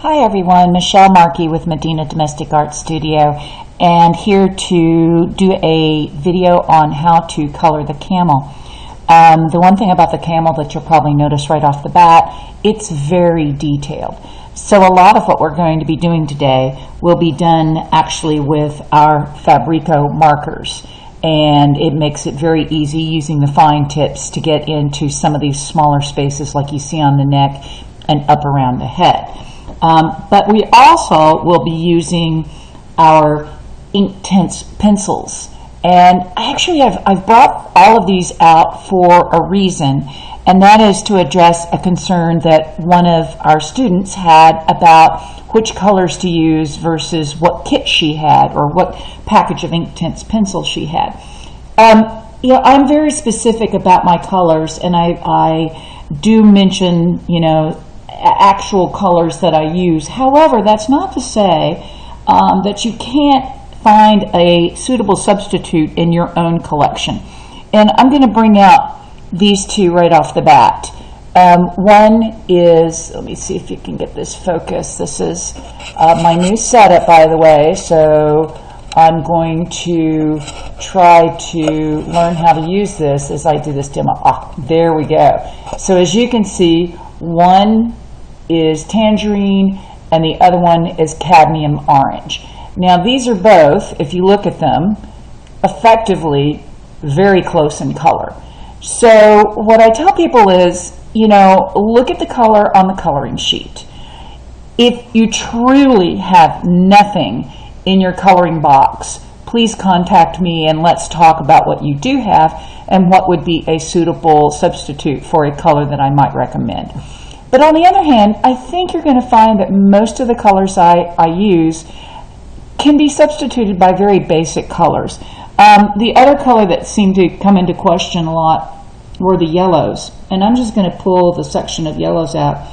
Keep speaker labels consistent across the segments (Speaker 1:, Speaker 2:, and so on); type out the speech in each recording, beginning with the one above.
Speaker 1: Hi everyone, Michelle Markey with Medina Domestic Art Studio, and here to do a video on how to color the camel. The one thing about the camel that you'll probably notice right off the bat, it's very detailed. So a lot of what we're going to be doing today will be done actually with our Fabrico markers, and it makes it very easy using the fine tips to get into some of these smaller spaces like you see on the neck and up around the head. But we also will be using our Inktense pencils, and I've brought all of these out for a reason, and that is to address a concern that one of our students had about which colors to use versus what kit she had or what package of Inktense pencils she had. I'm very specific about my colors, and I do mention, actual colors that I use. However, that's not to say that you can't find a suitable substitute in your own collection. And I'm going to bring out these two right off the bat. One is, let me see if you can get this focused. This is my new setup, by the way, so I'm going to try to learn how to use this as I do this demo. There we go. So as you can see, one is tangerine and the other one is cadmium orange. Now these are both, if you look at them, effectively very close in color. So what I tell people is, look at the color on the coloring sheet. If you truly have nothing in your coloring box, please contact me and let's talk about what you do have and what would be a suitable substitute for a color that I might recommend. But on the other hand, I think you're going to find that most of the colors I use can be substituted by very basic colors. The other color that seemed to come into question a lot were the yellows. And I'm just going to pull the section of yellows out.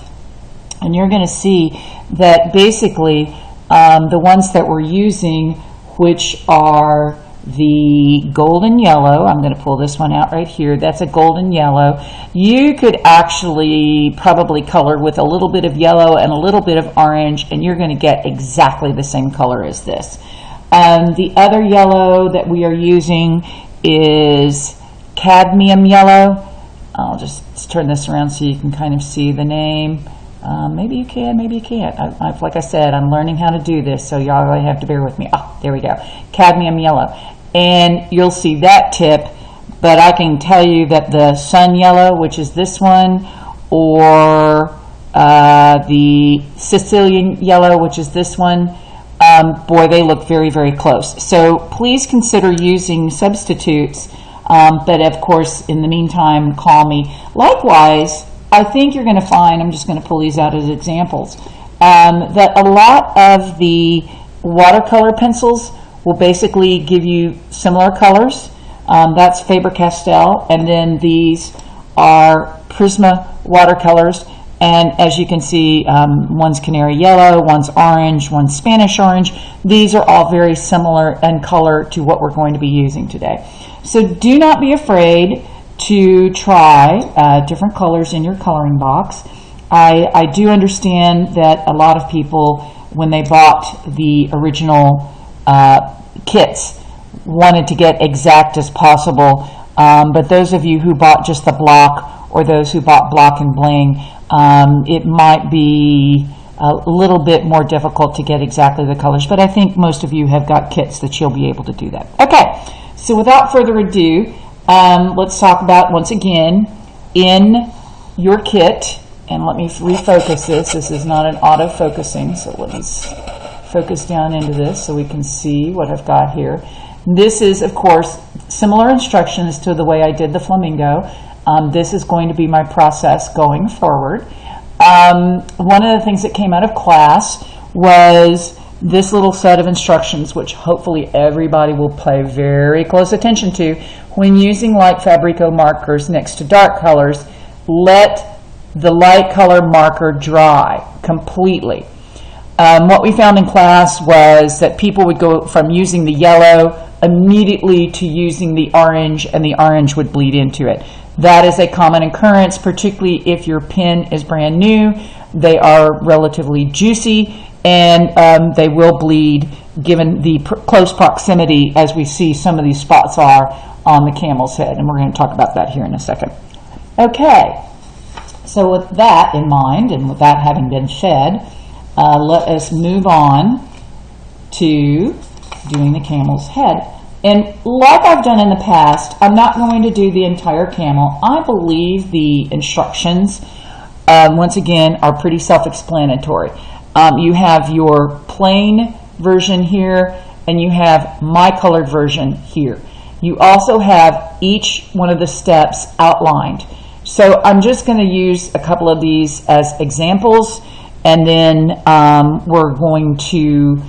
Speaker 1: And you're going to see that basically the ones that we're using, which are the golden yellow, I'm going to pull this one out right here, that's a golden yellow. You could actually probably color with a little bit of yellow and a little bit of orange, and you're going to get exactly the same color as this. The other yellow that we are using is cadmium yellow. I'll just turn this around so you can kind of see the name. Maybe you can, maybe you can't. Like I said, I'm learning how to do this, so y'all really have to bear with me. There we go. Cadmium yellow. And you'll see that tip, but I can tell you that the sun yellow, which is this one, or the Sicilian yellow, which is this one, boy, they look very, very close. So please consider using substitutes, but of course, in the meantime, call me. Likewise, I think you're going to find, I'm just going to pull these out as examples, that a lot of the watercolor pencils will basically give you similar colors. That's Faber-Castell, and then these are Prisma watercolors, and as you can see, one's canary yellow, one's orange, one's Spanish orange. These are all very similar in color to what we're going to be using today. So do not be afraid to try different colors in your coloring box. I do understand that a lot of people, when they bought the original kits, wanted to get exact as possible, but those of you who bought just the block or those who bought block and bling, it might be a little bit more difficult to get exactly the colors, but I think most of you have got kits that you'll be able to do that. Okay, so without further ado, let's talk about, once again, in your kit, and let me refocus this. This is not an auto-focusing, so let me focus down into this so we can see what I've got here. This is, of course, similar instructions to the way I did the flamingo. This is going to be my process going forward. One of the things that came out of class was this little set of instructions, which hopefully everybody will pay very close attention to. When using light Fabrico markers next to dark colors, let the light color marker dry completely. What we found in class was that people would go from using the yellow immediately to using the orange, and the orange would bleed into it. That is a common occurrence, particularly if your pen is brand new. They are relatively juicy, and they will bleed given the close proximity, as we see some of these spots are on the camel's head, and we're going to talk about that here in a second. Okay, so with that in mind, and with that having been said, let us move on to doing the camel's head. And like I've done in the past, I'm not going to do the entire camel. I believe the instructions, once again, are pretty self-explanatory. You have your plain version here, and you have my colored version here. You also have each one of the steps outlined. So I'm just going to use a couple of these as examples, and then we're going to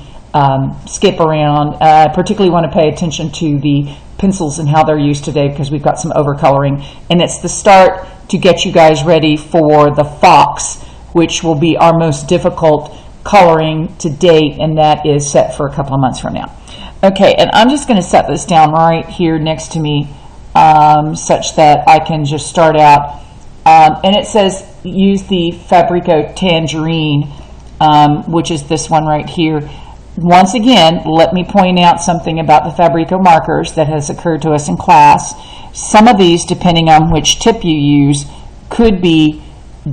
Speaker 1: skip around. I particularly want to pay attention to the pencils and how they're used today, because we've got some overcoloring, and it's the start to get you guys ready for the fox, which will be our most difficult coloring to date, and that is set for a couple of months from now. Okay, and I'm just going to set this down right here next to me, such that I can just start out. And it says use the Fabrico Tangerine, which is this one right here. Once again, let me point out something about the Fabrico markers that has occurred to us in class. Some of these, depending on which tip you use, could be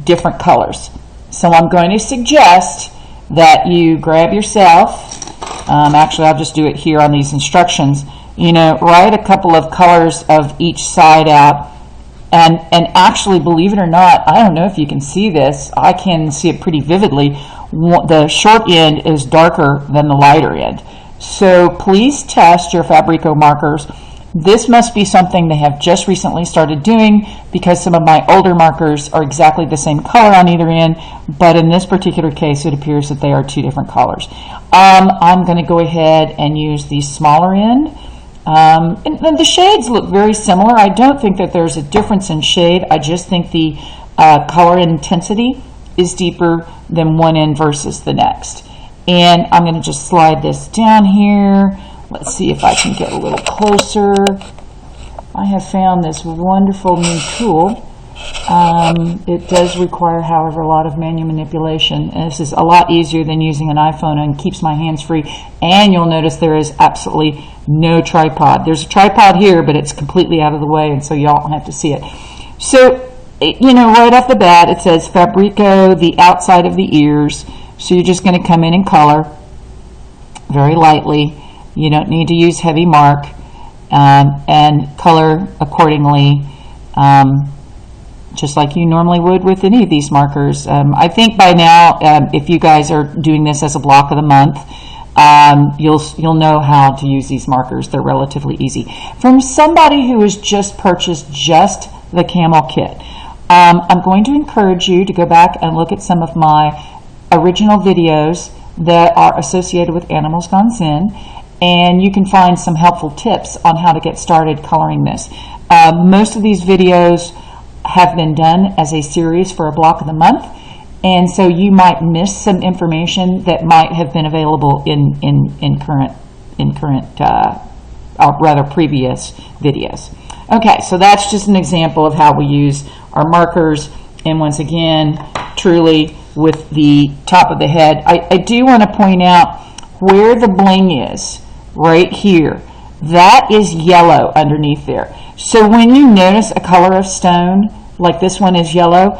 Speaker 1: different colors. So I'm going to suggest that you grab yourself, actually I'll just do it here on these instructions, write a couple of colors of each side out, and actually, believe it or not, I don't know if you can see this, I can see it pretty vividly, the short end is darker than the lighter end. So please test your Fabrico markers. This must be something they have just recently started doing, because some of my older markers are exactly the same color on either end, but in this particular case it appears that they are two different colors. I'm going to go ahead and use the smaller end, and the shades look very similar. I don't think that there's a difference in shade. I just think the color intensity is deeper than one end versus the next. And I'm going to just slide this down here. Let's see if I can get a little closer. I have found this wonderful new tool. It does require, however, a lot of manual manipulation. And this is a lot easier than using an iPhone and keeps my hands free. And you'll notice there is absolutely no tripod. There's a tripod here, but it's completely out of the way, and so y'all don't have to see it. So, right off the bat, it says Fabrico, the outside of the ears. So you're just going to come in and color very lightly. You don't need to use heavy mark, and color accordingly, just like you normally would with any of these markers. I think by now, if you guys are doing this as a block of the month, you'll know how to use these markers. They're relatively easy. From somebody who has just purchased just the Camel kit, I'm going to encourage you to go back and look at some of my original videos that are associated with Animals Gone Zen, and you can find some helpful tips on how to get started coloring this. Most of these videos have been done as a series for a block of the month, and so you might miss some information that might have been available in previous videos. Okay, so that's just an example of how we use our markers, and once again, truly with the top of the head. I do want to point out where the bling is, right here. That is yellow underneath there. So when you notice a color of stone, like this one is yellow,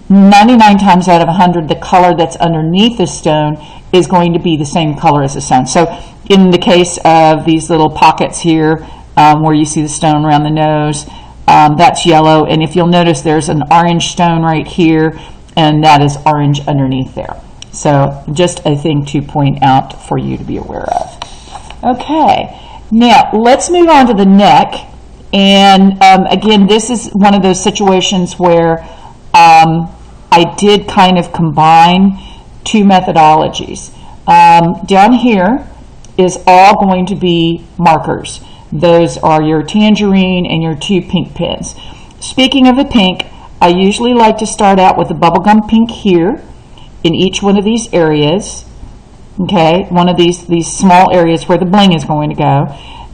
Speaker 1: 99 times out of 100, the color that's underneath the stone is going to be the same color as the stone. So in the case of these little pockets here, where you see the stone around the nose, that's yellow. And if you'll notice, there's an orange stone right here, and that is orange underneath there. So just a thing to point out for you to be aware of. Okay, now let's move on to the neck. And again, this is one of those situations where I did kind of combine two methodologies. Down here is all going to be markers. Those are your tangerine and your two pink pens. Speaking of the pink, I usually like to start out with the bubblegum pink here in each one of these areas. Okay, one of these small areas where the bling is going to go.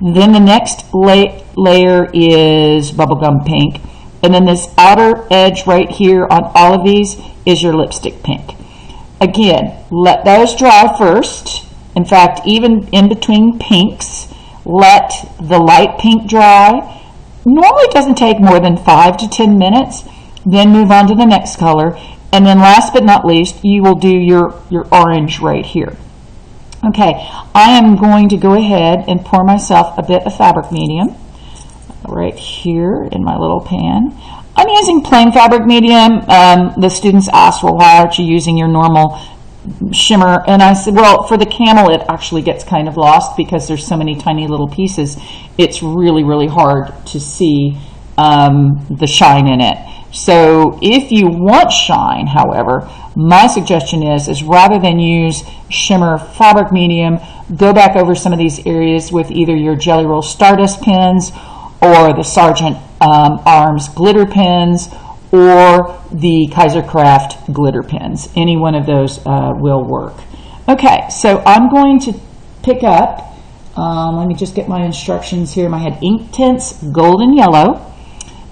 Speaker 1: Then the next layer is bubblegum pink, And then this outer edge right here on all of these is your lipstick pink. Again, let those dry first. In fact, even in between pinks, let the light pink dry. Normally it doesn't take more than 5 to 10 minutes. Then move on to the next color. And then last but not least, you will do your orange right here. Okay, I am going to go ahead and pour myself a bit of fabric medium right here in my little pan. I'm using plain fabric medium. The students asked, well, why aren't you using your normal shimmer? And I said, well, for the camel it actually gets kind of lost because there's so many tiny little pieces. It's really, really hard to see the shine in it. So if you want shine, however, my suggestion is rather than use shimmer fabric medium, go back over some of these areas with either your Jelly Roll Stardust pens or the Sargent Arms glitter pens or the Kaiser Craft glitter pens. Any one of those will work. Okay, so I'm going to pick up, let me just get my instructions here. I had Ink Tints Golden Yellow,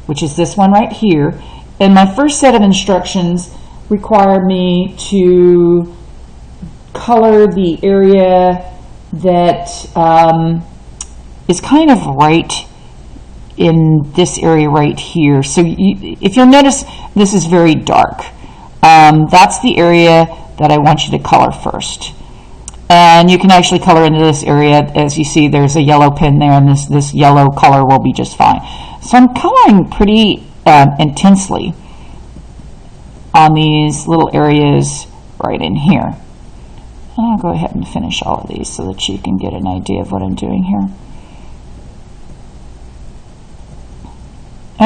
Speaker 1: which is this one right here. And my first set of instructions require me to color the area that is kind of right in this area right here. So if you'll notice, this is very dark. That's the area that I want you to color first. And you can actually color into this area. As you see, there's a yellow pen there, and this yellow color will be just fine. So I'm coloring pretty intensely on these little areas right in here. And I'll go ahead and finish all of these so that you can get an idea of what I'm doing here.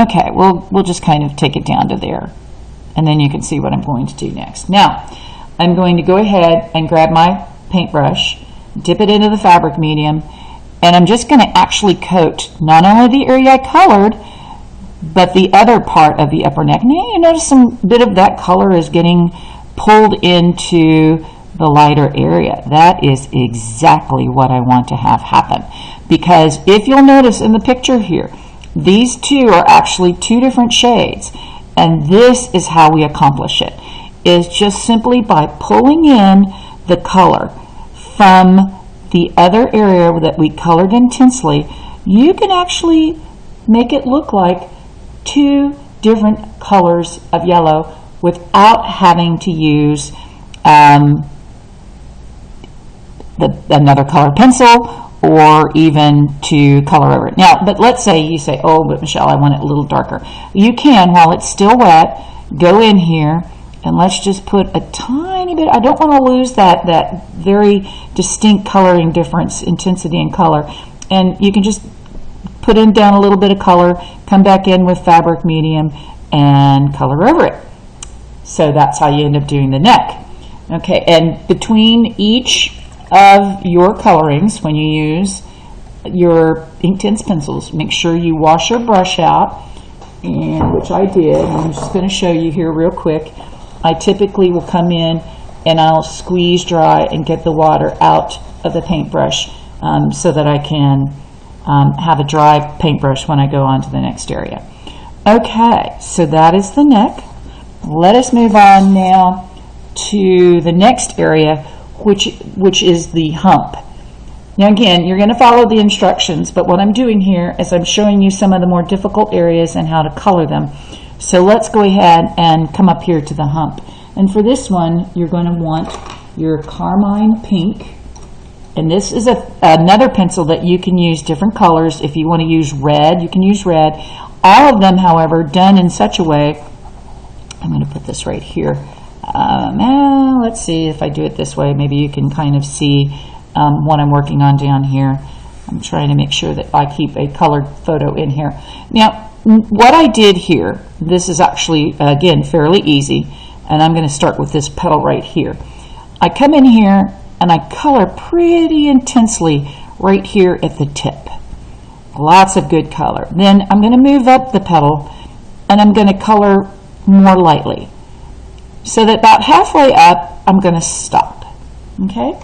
Speaker 1: Okay, we'll just kind of take it down to there, and then you can see what I'm going to do next. Now, I'm going to go ahead and grab my paintbrush, dip it into the fabric medium, and I'm just going to actually coat not only the area I colored, but the other part of the upper neck. Now you notice some bit of that color is getting pulled into the lighter area. That is exactly what I want to have happen. Because if you'll notice in the picture here, these two are actually two different shades. And this is how we accomplish it. Is just simply by pulling in the color from the other area that we colored intensely, you can actually make it look like two different colors of yellow without having to use another color pencil or even to color over it. Now, but let's say you say, oh, but Michelle, I want it a little darker. You can, while it's still wet, go in here and let's just put a tiny bit. I don't want to lose that very distinct coloring difference, intensity in color. And you can just put in down a little bit of color, come back in with fabric medium, and color over it. So that's how you end up doing the neck. Okay, and between each of your colorings, when you use your Ink Tints pencils, make sure you wash your brush out, and which I did. I'm just going to show you here real quick. I typically will come in and I'll squeeze dry and get the water out of the paintbrush so that I can have a dry paintbrush when I go on to the next area. Okay, so that is the neck. Let us move on now to the next area, which is the hump. Now again, you're going to follow the instructions, but what I'm doing here is I'm showing you some of the more difficult areas and how to color them. So let's go ahead and come up here to the hump. And for this one, you're going to want your carmine pink. And this is another pencil that you can use different colors. If you want to use red, you can use red. All of them, however, done in such a way. I'm going to put this right here. Now, let's see if I do it this way. Maybe you can kind of see what I'm working on down here. I'm trying to make sure that I keep a colored photo in here. Now, what I did here, this is actually, again, fairly easy. And I'm going to start with this petal right here. I come in here and I color pretty intensely right here at the tip. Lots of good color. Then I'm going to move up the petal and I'm going to color more lightly. So that about halfway up, I'm going to stop. Okay?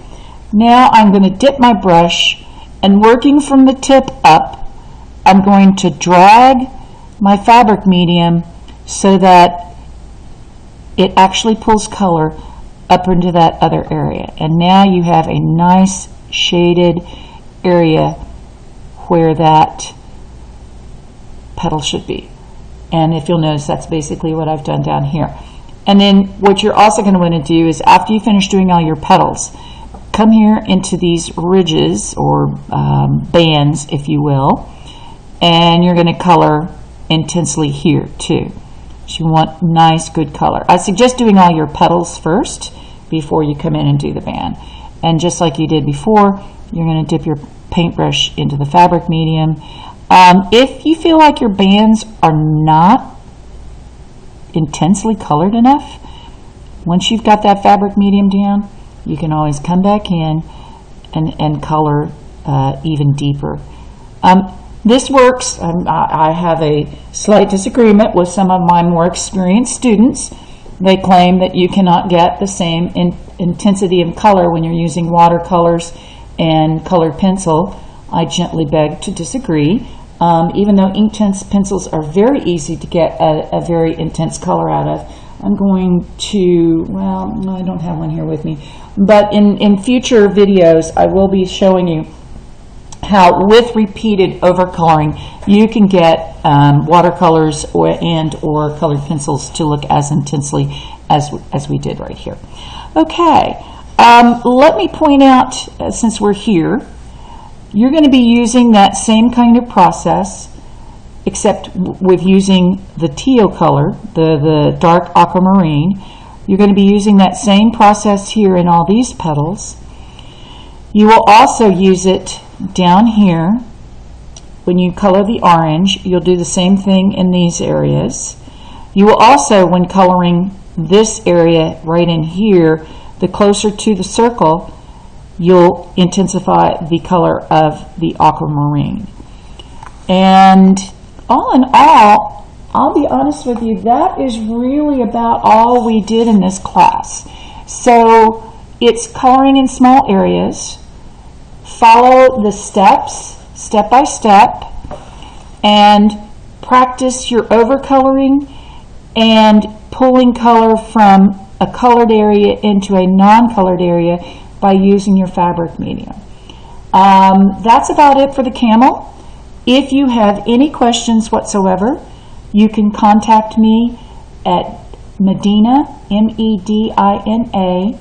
Speaker 1: Now I'm going to dip my brush, and working from the tip up, I'm going to drag my fabric medium so that it actually pulls color up into that other area. And now you have a nice shaded area where that petal should be. And if you'll notice, that's basically what I've done down here. And then what you're also going to want to do is, after you finish doing all your petals, come here into these ridges or bands, if you will, and you're going to color intensely here too. So you want nice, good color. I suggest doing all your petals first before you come in and do the band. And just like you did before, you're going to dip your paintbrush into the fabric medium. If you feel like your bands are not intensely colored enough, once you've got that fabric medium down, you can always come back in and color even deeper. This works. I have a slight disagreement with some of my more experienced students. They claim that you cannot get the same intensity of color when you're using watercolors and colored pencil. I gently beg to disagree. Even though Inktense pencils are very easy to get a very intense color out of, I'm going to, well, no, I don't have one here with me, but in future videos I will be showing you how, with repeated overcoloring, you can get watercolors or colored pencils to look as intensely as we did right here. Okay, let me point out, since we're here, you're going to be using that same kind of process, except with using the teal color, the dark aquamarine. You're going to be using that same process here in all these petals. You will also use it down here. When you color the orange, you'll do the same thing in these areas. You will also, when coloring this area right in here, the closer to the circle, you'll intensify the color of the aquamarine. And all in all, I'll be honest with you, that is really about all we did in this class. So it's coloring in small areas, follow the steps, step by step, and practice your overcoloring and pulling color from a colored area into a non-colored area by using your fabric medium. That's about it for the camel. If you have any questions whatsoever, you can contact me at Medina, M-E-D-I-N-A,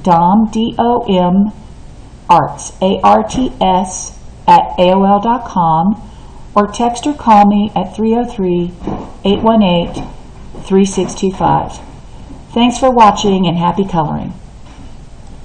Speaker 1: Dom, D-O-M, Arts, A-R-T-S, at AOL.com, or text or call me at 303-818-3625. Thanks for watching and happy coloring.